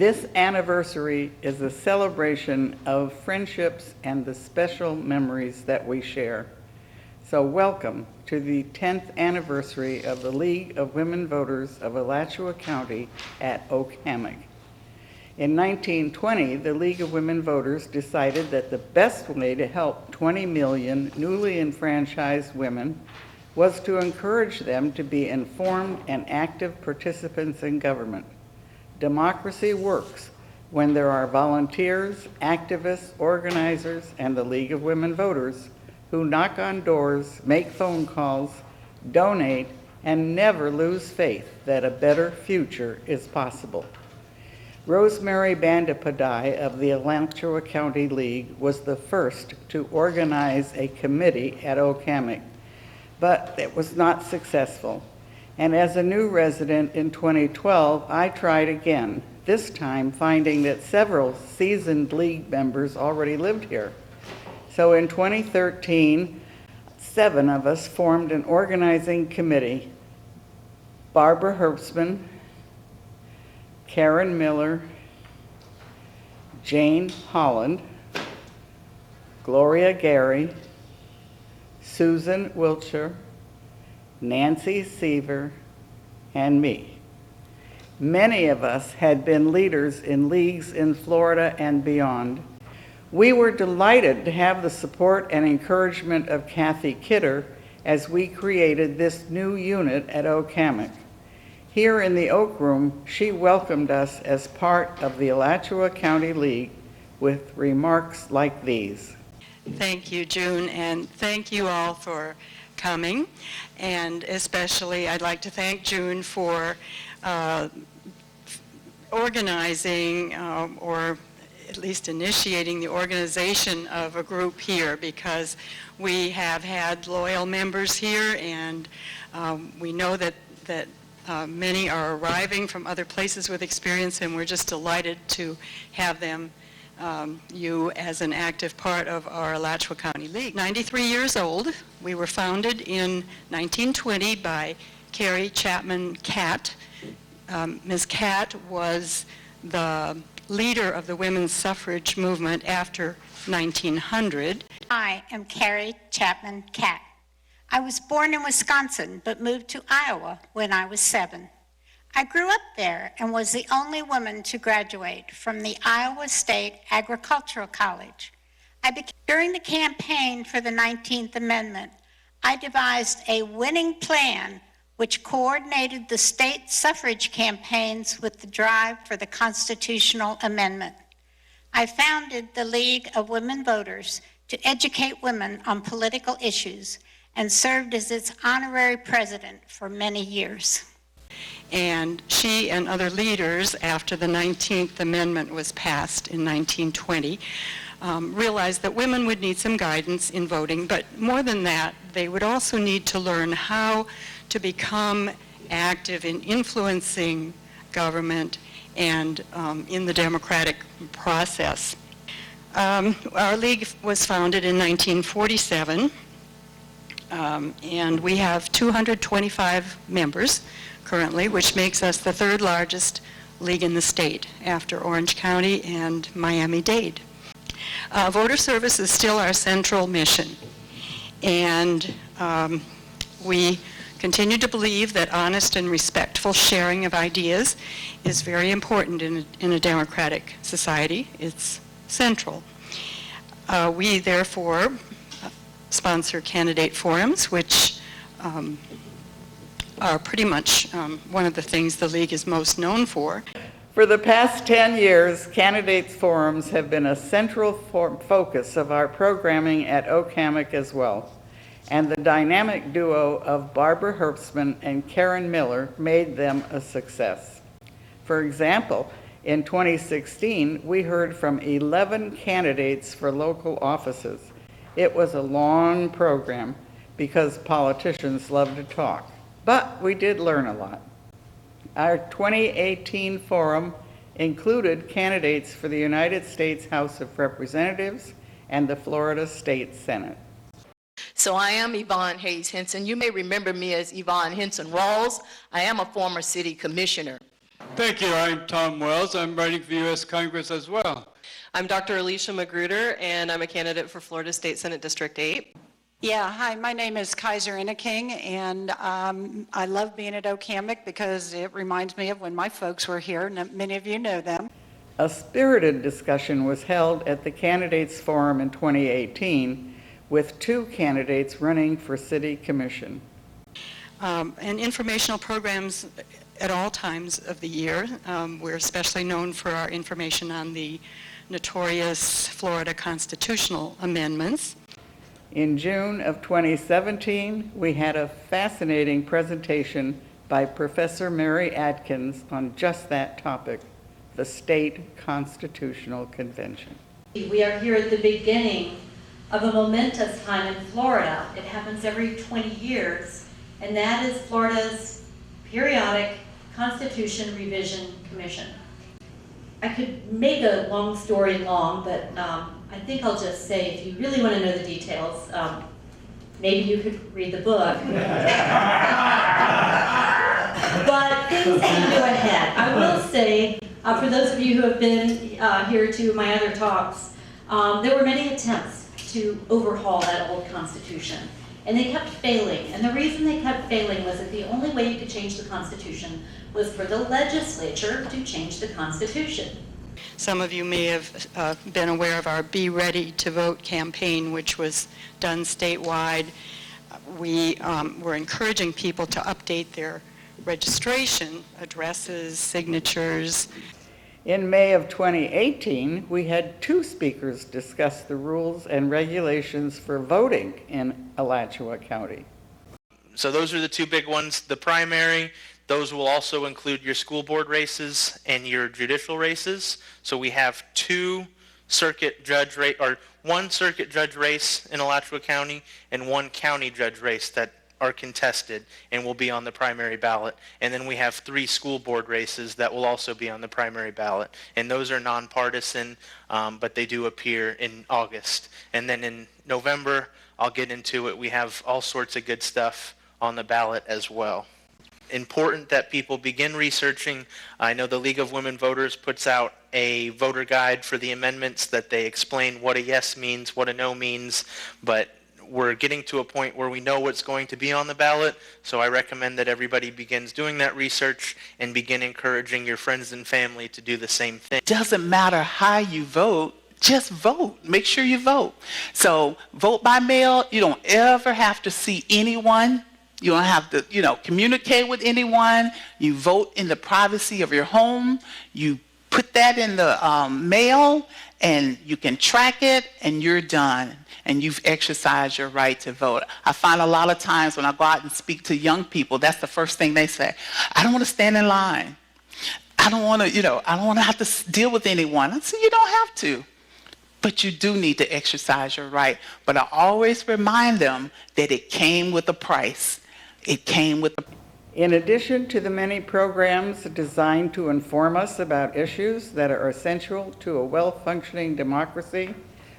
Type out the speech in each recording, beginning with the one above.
This anniversary is a celebration of friendships and the special memories that we share. So welcome to the 10th anniversary of the League of Women Voters of Alachua County at Oak Hammock. In 1920, the League of Women Voters decided that the best way to help 20 million newly enfranchised women was to encourage them to be informed and active participants in government. Democracy works when there are volunteers, activists, organizers, and the League of Women Voters who knock on doors, make phone calls, donate, and never lose faith that a better future is possible. Rosemary Bandapadai of the Alachua County League was the first to organize a committee at Oak Hammock, but it was not successful. And as a new resident in 2012, I tried again, this time finding that several seasoned league members already lived here. So in 2013, 7 of us formed an organizing committee: Barbara Herbstman, Karen Miller, Jane Holland, Gloria Gary, Susan Wiltshire, Nancy Seaver, and me. Many of us had been leaders in leagues in Florida and beyond. We were delighted to have the support and encouragement of Kathy Kidder as we created this new unit at Oak Hammock. Here in the Oak Room, she welcomed us as part of the Alachua County League with remarks like these. Thank you, June, and thank you all for coming. And especially, I'd like to thank June for organizing or at least initiating the organization of a group here, because we have had loyal members here, and we know that many are arriving from other places with experience, and we're just delighted to have them, you as an active part of our Alachua County League. 93 years old. We were founded in 1920 by Carrie Chapman Catt. Ms. Catt was the leader of the women's suffrage movement after 1900. I am Carrie Chapman Catt. I was born in Wisconsin, but moved to Iowa when I was 7. I grew up there and was the only woman to graduate from the Iowa State Agricultural College. During the campaign for the 19th Amendment, I devised a winning plan which coordinated the state suffrage campaigns with the drive for the constitutional amendment. I founded the League of Women Voters to educate women on political issues and served as its honorary president for many years. And she and other leaders, after the 19th Amendment was passed in 1920, realized that women would need some guidance in voting, but more than that, they would also need to learn how to become active in influencing government and in the democratic process. Our league was founded in 1947, and we have 225 members currently, which makes us the 3rd largest league in the state after Orange County and Miami-Dade. Voter service is still our central mission, and we continue to believe that honest and respectful sharing of ideas is very important in a democratic society. It's central. We therefore sponsor candidate forums, which are pretty much one of the things the League is most known for. For the past 10 years, candidates forums have been a central focus of our programming at Oak Hammock as well. And the dynamic duo of Barbara Herbstman and Karen Miller made them a success. For example, in 2016, we heard from 11 candidates for local offices. It was a long program because politicians love to talk, but we did learn a lot. Our 2018 forum included candidates for the United States House of Representatives and the Florida State Senate. So I am Yvonne Hayes Henson. You may remember me as Yvonne Henson Rawls. I am a former city commissioner. Thank you. I'm Tom Wells. I'm running for U.S. Congress as well. I'm Dr. Alicia Magruder, and I'm a candidate for Florida State Senate District 8. Yeah, hi, my name is Kaiser Inneking, and I love being at Oak Hammock because it reminds me of when my folks were here, and many of you know them. A spirited discussion was held at the Candidates Forum in 2018 with 2 candidates running for City Commission. And informational programs at all times of the year. We're especially known for our information on the notorious Florida constitutional amendments. In June of 2017, we had a fascinating presentation by Professor Mary Adkins on just that topic, the State Constitutional Convention. We are here at the beginning of a momentous time in Florida. It happens every 20 years, and that is Florida's periodic Constitution Revision Commission. I could make a long story long, but I think I'll just say, if you really want to know the details, maybe you could read the book. But things can go ahead. I will say, for those of you who have been here to my other talks, there were many attempts to overhaul that old Constitution. And they kept failing. And the reason they kept failing was that the only way you could change the Constitution was for the legislature to change the Constitution. Some of you may have been aware of our Be Ready to Vote campaign, which was done statewide. We were encouraging people to update their registration, addresses, signatures. In May of 2018, we had 2 speakers discuss the rules and regulations for voting in Alachua County. So those are the 2 big ones. The primary, those will also include your school board races and your judicial races. So we have 2 circuit judge race, or 1 circuit judge race in Alachua County and 1 county judge race that are contested and will be on the primary ballot. And then we have 3 school board races that will also be on the primary ballot. And those are nonpartisan, but they do appear in August. And then in November, I'll get into it, we have all sorts of good stuff on the ballot as well. Important that people begin researching. I know the League of Women Voters puts out a voter guide for the amendments that they explain what a yes means, what a no means, but we're getting to a point where we know what's going to be on the ballot, so I recommend that everybody begins doing that research and begin encouraging your friends and family to do the same thing. Doesn't matter how you vote, just vote. Make sure you vote. So vote by mail. You don't ever have to see anyone. You don't have to, communicate with anyone. You vote in the privacy of your home. You put that in the mail, and you can track it, and you're done. And you've exercised your right to vote. I find a lot of times when I go out and speak to young people, that's the first thing they say. I don't want to stand in line. I don't want to, I don't want to have to deal with anyone. I say, you don't have to. But you do need to exercise your right. But I always remind them that it came with a price. It came with a... In addition to the many programs designed to inform us about issues that are essential to a well-functioning democracy,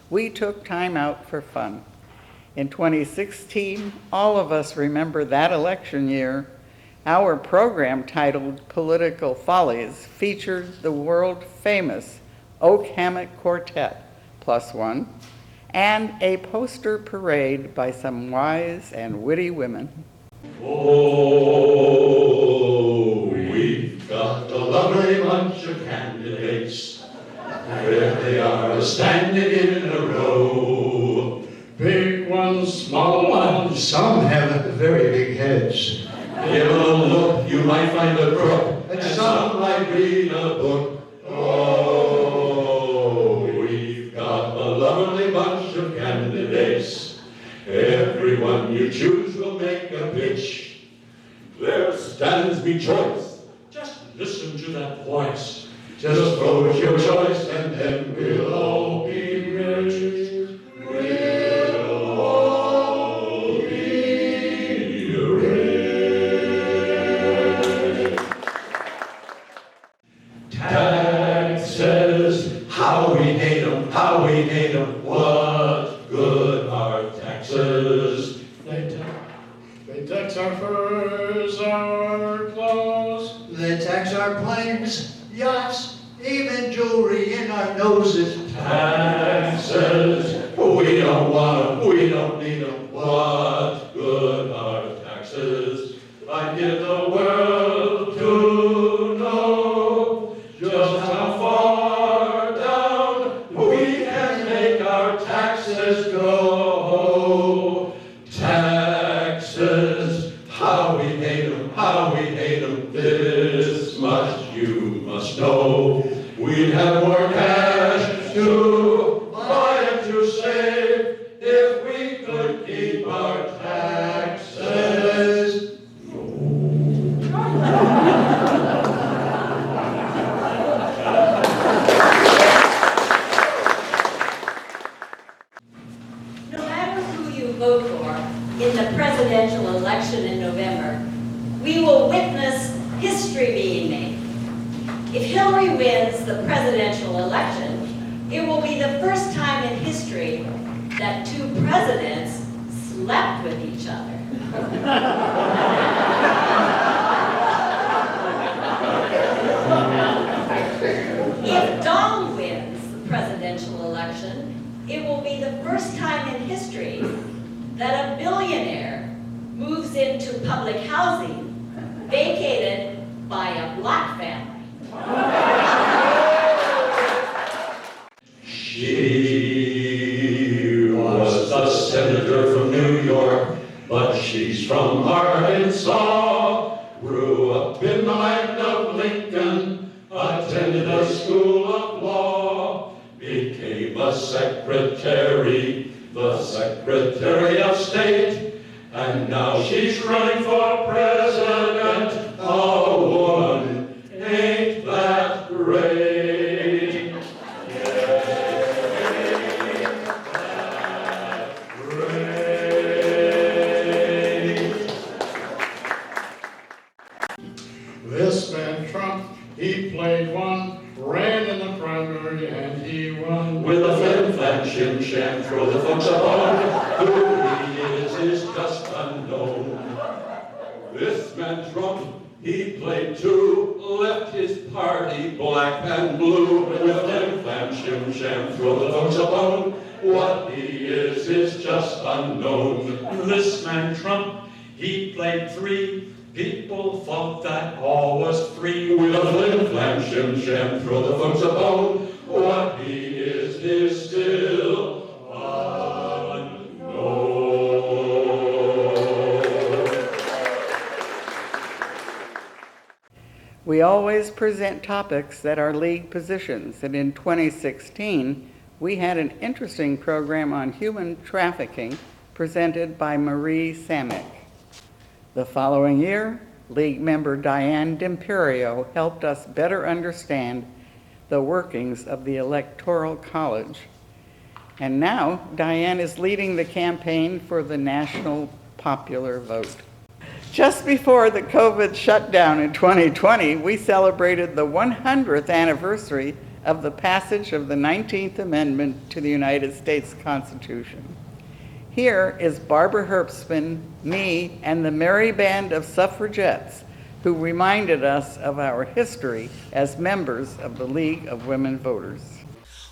we took time out for fun. In 2016, all of us remember that election year. Our program, titled Political Follies, featured the world-famous Oak Hammock Quartet, +1, and a poster parade by some wise and witty women. Oh, we've got a lovely bunch of candidates. There they are, standing in a row. Big ones, small ones, some have very big heads. Give a look, you might find a crook, and some might read a book. Oh, we've got a lovely bunch of candidates. Everyone you choose will make a pitch. There stands me choice. Just listen to that voice. Just vote your choice and then we'll all be rich. We'll all be rich. Taxes, how we hate 'em, how we hate 'em. What good are taxes? They tax our furs, our clothes. They They tax our planes, yachts, even jewelry in our noses. Taxes, we don't want them, we don't need them. What good are taxes? I give the world to know just how far down we can make our taxes go. Taxes, how we hate them, how we hate them. This much you must know. We'd have more cash to buy and to save if we could keep our taxes. No matter who you vote for in the presidential election in November, we will witness history being made. If Hillary wins the presidential election, it will be the first time in history that two presidents slept with each other. If Donald wins the presidential election, it will be the first time in history that a billionaire moves into public housing vacated by a black family. She was a senator from New York, but she's from Arkansas. Grew up in the land of Lincoln, attended a school of law, became a secretary, the Secretary of State, and now she's running for president. A woman, ain't that great? This man Trump, he played one, ran in the primary, and he won. With a flim flam shim sham, throw the folks a bone. Who he is just unknown. This man Trump, he played two, left his party black and blue. With a flim flam shim sham, throw the folks a bone. What he is just unknown. This man Trump, he played three. People thought that all was free. With a flim flam shim sham, throw the folks a bone. What he is still unknown. We always present topics that are league positions, and in 2016, we had an interesting program on human trafficking presented by Marie Hammock. The following year, League member Diane D'Imperio helped us better understand the workings of the Electoral College. And now, Diane is leading the campaign for the national popular vote. Just before the COVID shutdown in 2020, we celebrated the 100th anniversary of the passage of the 19th Amendment to the United States Constitution. Here is Barbara Herbstman, me, and the merry band of suffragettes who reminded us of our history as members of the League of Women Voters.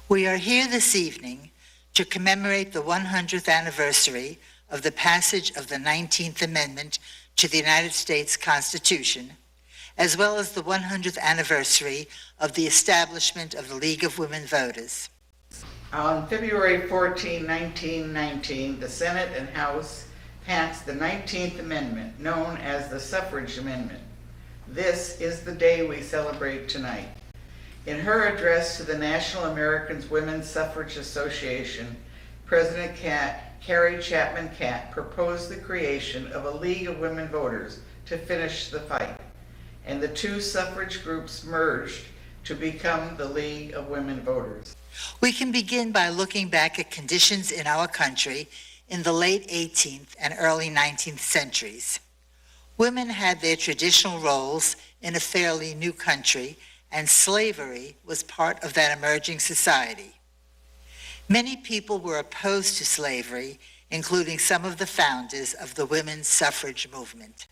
We are here this evening to commemorate the 100th anniversary of the passage of the 19th Amendment to the United States Constitution, as well as the 100th anniversary of the establishment of the League of Women Voters. On February 14, 1919, the Senate and House passed the 19th Amendment, known as the Suffrage Amendment. This is the day we celebrate tonight. In her address to the National American Women's Suffrage Association, President Carrie Chapman Catt proposed the creation of a League of Women Voters to finish the fight, and the two suffrage groups merged to become the League of Women Voters. We can begin by looking back at conditions in our country in the late 18th and early 19th centuries. Women had their traditional roles in a fairly new country, and slavery was part of that emerging society. Many people were opposed to slavery, including some of the founders of the women's suffrage movement.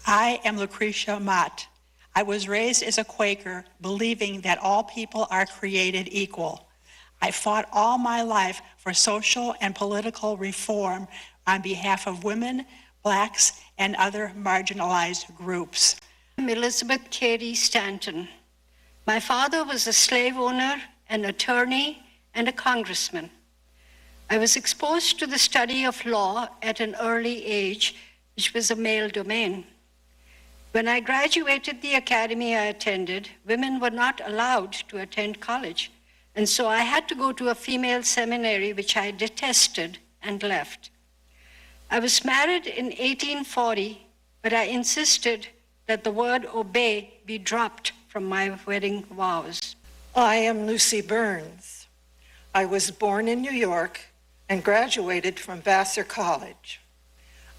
I am Lucretia Mott. I was raised as a Quaker, believing that all people are created equal. I fought all my life for social and political reform on behalf of women, blacks, and other marginalized groups. I'm Elizabeth Cady Stanton. My father was a slave owner, an attorney, and a congressman. I was exposed to the study of law at an early age, which was a male domain. When I graduated the academy I attended, women were not allowed to attend college, and so I had to go to a female seminary, which I detested, and left. I was married in 1840, but I insisted that the word obey be dropped from my wedding vows. I am Lucy Burns. I was born in New York and graduated from Vassar College.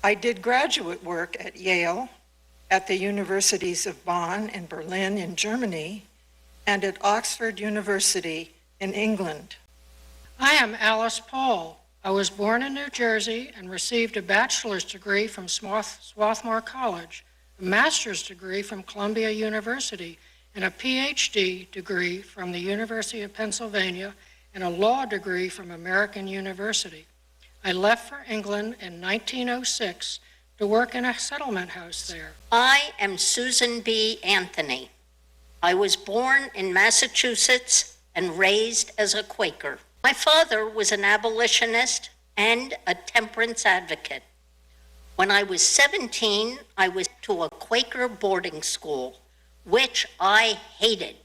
I did graduate work at Yale, at the universities of Bonn and Berlin in Germany, and at Oxford University in England. I am Alice Paul. I was born in New Jersey and received a bachelor's degree from Swarthmore College, a master's degree from Columbia University, and a PhD degree from the University of Pennsylvania, and a law degree from American University. I left for England in 1906 to work in a settlement house there. I am Susan B. Anthony. I was born in Massachusetts and raised as a Quaker. My father was an abolitionist and a temperance advocate. When I was 17, I was to a Quaker boarding school, which I hated,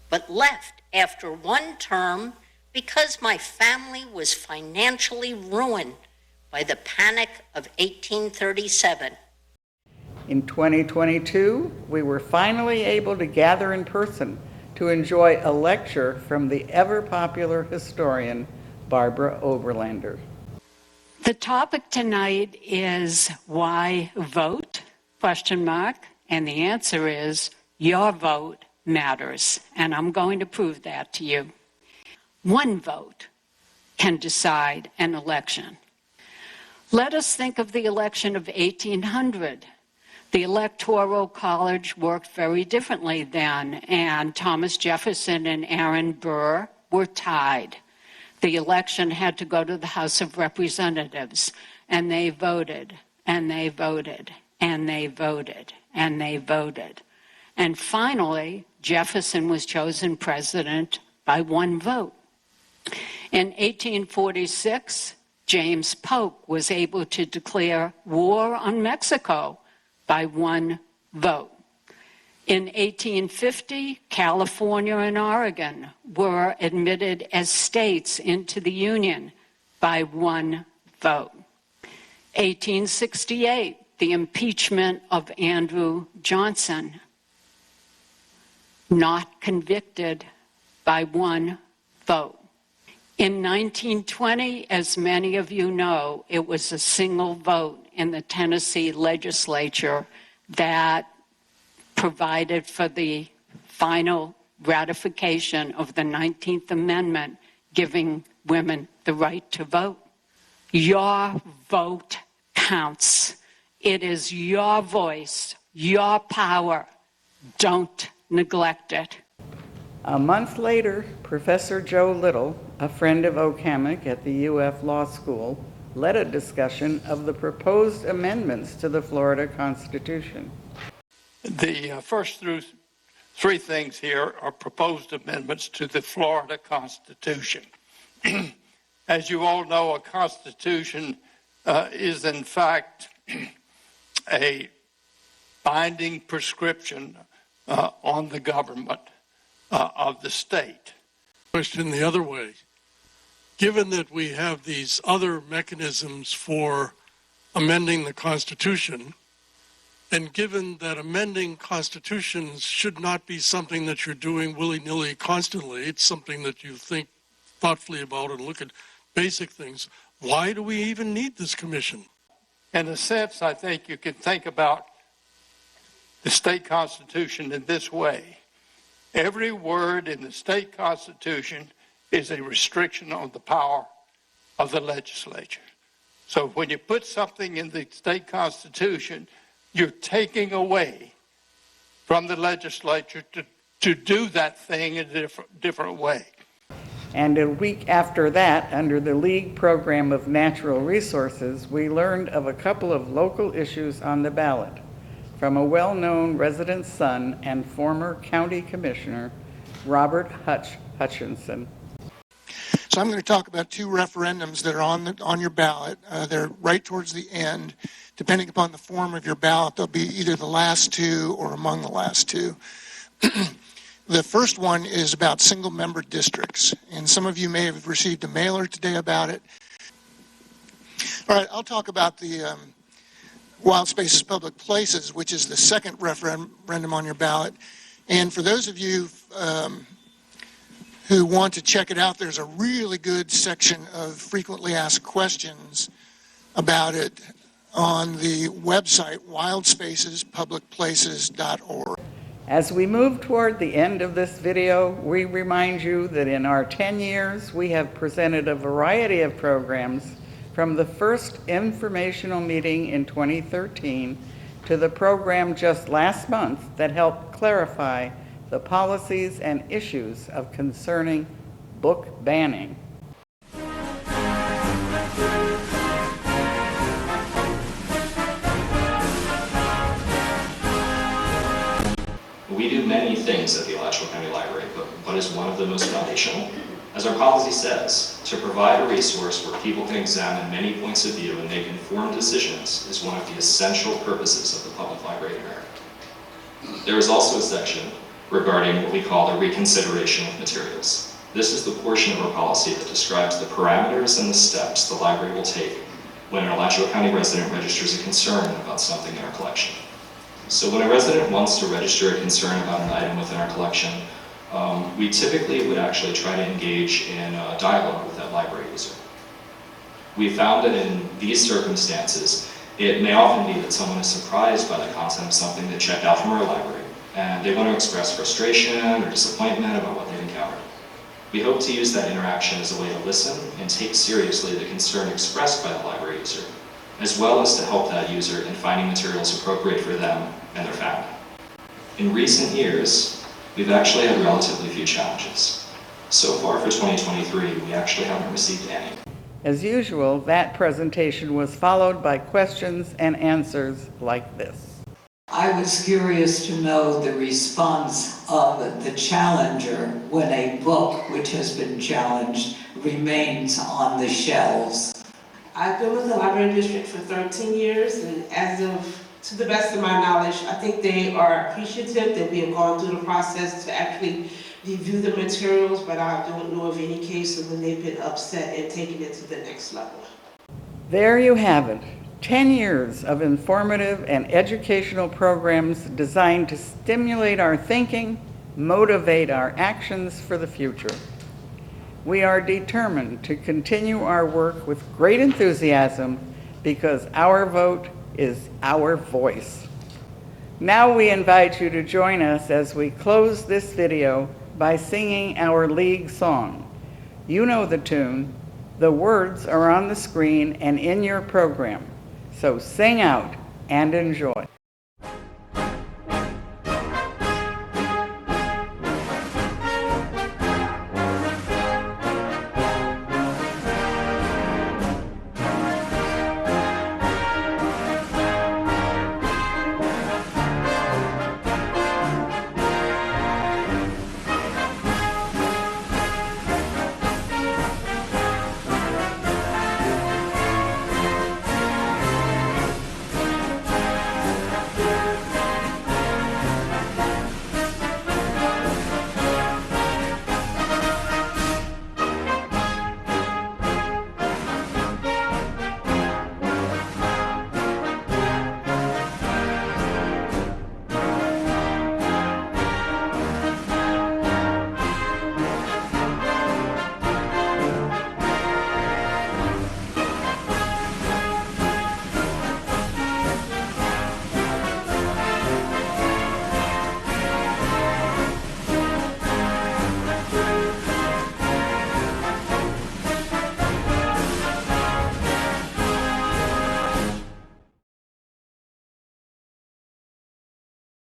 but left after one term because my family was financially ruined by the Panic of 1837. In 2022, we were finally able to gather in person to enjoy a lecture from the ever-popular historian, Barbara Overlander. The topic tonight is why vote? And the answer is your vote matters, and I'm going to prove that to you. One vote can decide an election. Let us think of the election of 1800. The Electoral College worked very differently then, and Thomas Jefferson and Aaron Burr were tied. The election had to go to the House of Representatives, and they voted, and they voted, and they voted, and they voted. And finally, Jefferson was chosen president by one vote. In 1846, James Polk was able to declare war on Mexico by one vote. In 1850, California and Oregon were admitted as states into the Union by one vote. 1868, the impeachment of Andrew Johnson, not convicted by one vote. In 1920, as many of you know, it was a single vote in the Tennessee legislature that provided for the final ratification of the 19th Amendment, giving women the right to vote. Your vote counts. It is your voice, your power. Don't neglect it. A month later, Professor Joe Little, a friend of Oak Hammock at the UF Law School, led a discussion of the proposed amendments to the Florida Constitution. The first three things here are proposed amendments to the Florida Constitution. As you all know, a constitution is in fact a binding prescription on the government of the state. Question the other way. Given that we have these other mechanisms for amending the Constitution, and given that amending constitutions should not be something that you're doing willy-nilly constantly, it's something that you think thoughtfully about and look at basic things, why do we even need this commission? In a sense, I think you can think about the state constitution in this way. Every word in the state constitution is a restriction on the power of the legislature. So when you put something in the state constitution, you're taking away from the legislature to do that thing in a different way. And a week after that, under the League Program of Natural Resources, we learned of a couple of local issues on the ballot from a well-known resident's son and former county commissioner, Robert Hutchinson. So I'm going to talk about two referendums that are on your ballot. They're right towards the end. Depending upon the form of your ballot, they'll be either the last two or among the last two. The first one is about single-member districts, and some of you may have received a mailer today about it. All right, I'll talk about the Wild Spaces Public Places, which is the second referendum on your ballot. And for those of you who want to check it out, there's a really good section of frequently asked questions about it on the website wildspacespublicplaces.org. As we move toward the end of this video, we remind you that in our 10 years, we have presented a variety of programs from the first informational meeting in 2013 to the program just last month that helped clarify the policies and issues of concerning book banning. We do many things at the Alachua County Library, but what is one of the most foundational? As our policy says, to provide a resource where people can examine many points of view and make informed decisions is one of the essential purposes of the public library in America. There is also a section regarding what we call the reconsideration of materials. This is the portion of our policy that describes the parameters and the steps the library will take when an Alachua County resident registers a concern about something in our collection. So when a resident wants to register a concern about an item within our collection, we typically would actually try to engage in a dialogue with that library user. We found that in these circumstances, it may often be that someone is surprised by the content of something they checked out from our library, and they want to express frustration or disappointment about what they've encountered. We hope to use that interaction as a way to listen and take seriously the concern expressed by the library user, as well as to help that user in finding materials appropriate for them and their family. In recent years, we've actually had relatively few challenges. So far for 2023, we actually haven't received any. As usual, that presentation was followed by questions and answers like this. I was curious to know the response of the challenger when a book which has been challenged remains on the shelves. I've been with the library district for 13 years, and to the best of my knowledge, I think they are appreciative that we have gone through the process to actually review the materials, but I don't know of any cases when they've been upset and taken it to the next level. There you have it. 10 years of informative and educational programs designed to stimulate our thinking, motivate our actions for the future. We are determined to continue our work with great enthusiasm because our vote is our voice. Now we invite you to join us as we close this video by singing our league song. You know the tune. The words are on the screen and in your program. So sing out and enjoy.